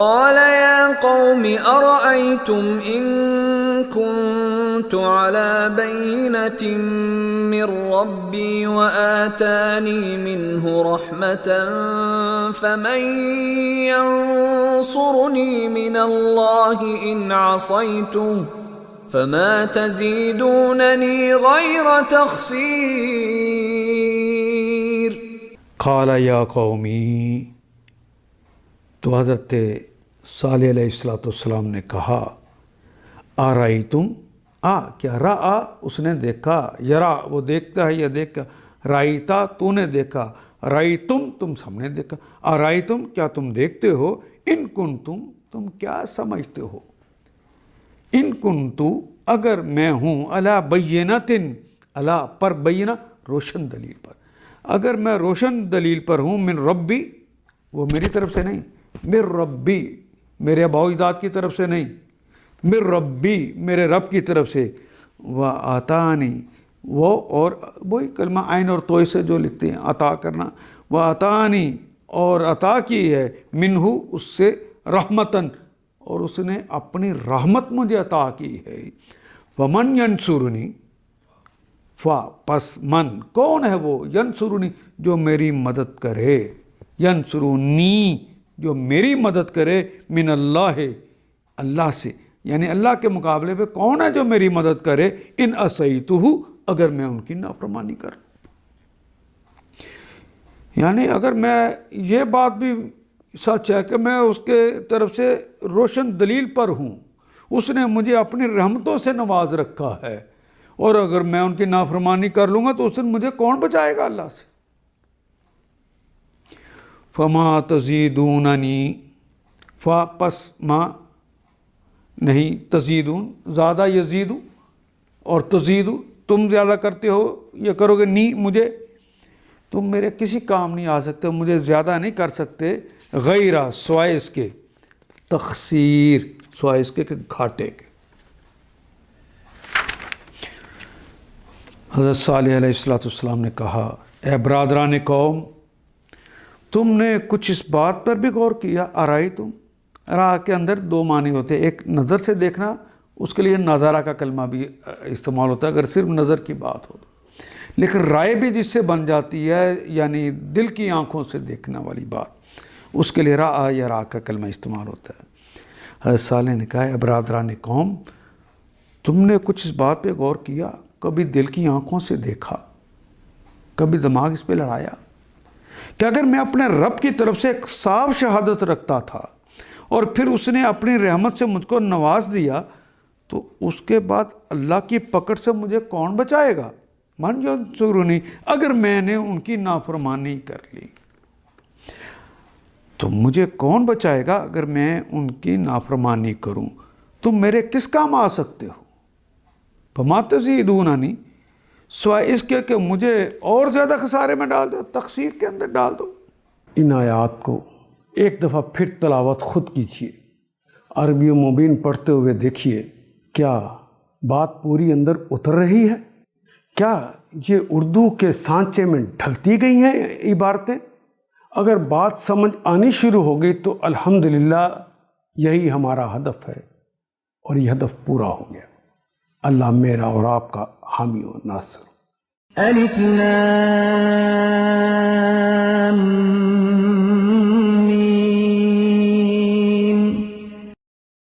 قال يا قوم أرأيتم إن كنت على بينة من ربي وآتاني منه رحمة فمن ينصرني من الله إن عصيته فما تزيدونني غير تخسير. قال یا قومی، تو حضرت صالح علیہ السلام نے کہا آرائیتم، کیا رآ اس نے دیکھا، یرا وہ دیکھتا ہے یا دیکھا، رائیتا تو نے دیکھا، رائیتم تم سب نے دیکھا، آرائیتم کیا تم دیکھتے ہو، ان کنتم تم کیا سمجھتے ہو، ان کنتو اگر میں ہوں، علی بینتن، علی پر بینہ روشن دلیل پر، اگر میں روشن دلیل پر ہوں، من ربی وہ میری طرف سے نہیں، من ربی میرے آباء و اجداد کی طرف سے نہیں، من ربی میرے رب کی طرف سے، وآتانی وہ اور وہی کلمہ عین اور توئے سے جو لکھتے ہیں عطا کرنا، وآتانی اور عطا کی ہے، منہ اس سے، رحمتاً اور اس نے اپنی رحمت مجھے عطا کی ہے، ومن ینصرنی پس من کون ہے وہ، ینصرنی جو میری مدد کرے، ینصرنی جو میری مدد کرے، من اللہ اللہ سے، یعنی اللہ کے مقابلے پہ کون ہے جو میری مدد کرے، ان عصیتہ اگر میں ان کی نافرمانی کروں. یعنی اگر میں یہ بات بھی سچ ہے کہ میں اس کے طرف سے روشن دلیل پر ہوں، اس نے مجھے اپنی رحمتوں سے نواز رکھا ہے، اور اگر میں ان کی نافرمانی کر لوں گا تو اس دن مجھے کون بچائے گا اللہ سے. فما تزیدوننی پس ما نہیں، تزیدون زیادہ، یزیدو اور تزیدو تم زیادہ کرتے ہو یا کرو گے، نی مجھے تم میرے کسی کام نہیں آ سکتے، مجھے زیادہ نہیں کر سکتے، غیرہ سوائے اس کے، تخسیر سوائے اس کے کہ گھاٹے کے. حضرت صالح علیہ السلام نے کہا اے برادران قوم، تم نے کچھ اس بات پر بھی غور کیا، آرائی تم، راہ کے اندر دو معنی ہوتے ہیں، ایک نظر سے دیکھنا، اس کے لیے نظارہ کا کلمہ بھی استعمال ہوتا ہے اگر صرف نظر کی بات ہو، لیکن رائے بھی جس سے بن جاتی ہے، یعنی دل کی آنکھوں سے دیکھنا والی بات، اس کے لیے را یا را کا کلمہ استعمال ہوتا ہے. حضرت صالح نے کہا اے برادران قوم، تم نے کچھ اس بات پہ غور کیا، کبھی دل کی آنکھوں سے دیکھا، کبھی دماغ اس پہ لڑایا کہ اگر میں اپنے رب کی طرف سے ایک صاف شہادت رکھتا تھا اور پھر اس نے اپنی رحمت سے مجھ کو نواز دیا، تو اس کے بعد اللہ کی پکڑ سے مجھے کون بچائے گا، من ینصرنی اگر میں نے ان کی نافرمانی کر لی تو مجھے کون بچائے گا، اگر میں ان کی نافرمانی کروں تم میرے کس کام آ سکتے ہو، فما تزیدوننی سوائے اس کے کہ مجھے اور زیادہ خسارے میں ڈال دو، تقصیر کے اندر ڈال دو. ان آیات کو ایک دفعہ پھر تلاوت خود کیجیے، عربی و مبین پڑھتے ہوئے دیکھیے کیا بات پوری اندر اتر رہی ہے، کیا یہ اردو کے سانچے میں ڈھلتی گئی ہیں عبارتیں. اگر بات سمجھ آنی شروع ہو گئی تو الحمدللہ یہی ہمارا ہدف ہے اور یہ ہدف پورا ہو گیا. اللہ میرا اور آپ کا حامی و ناصر. الف لام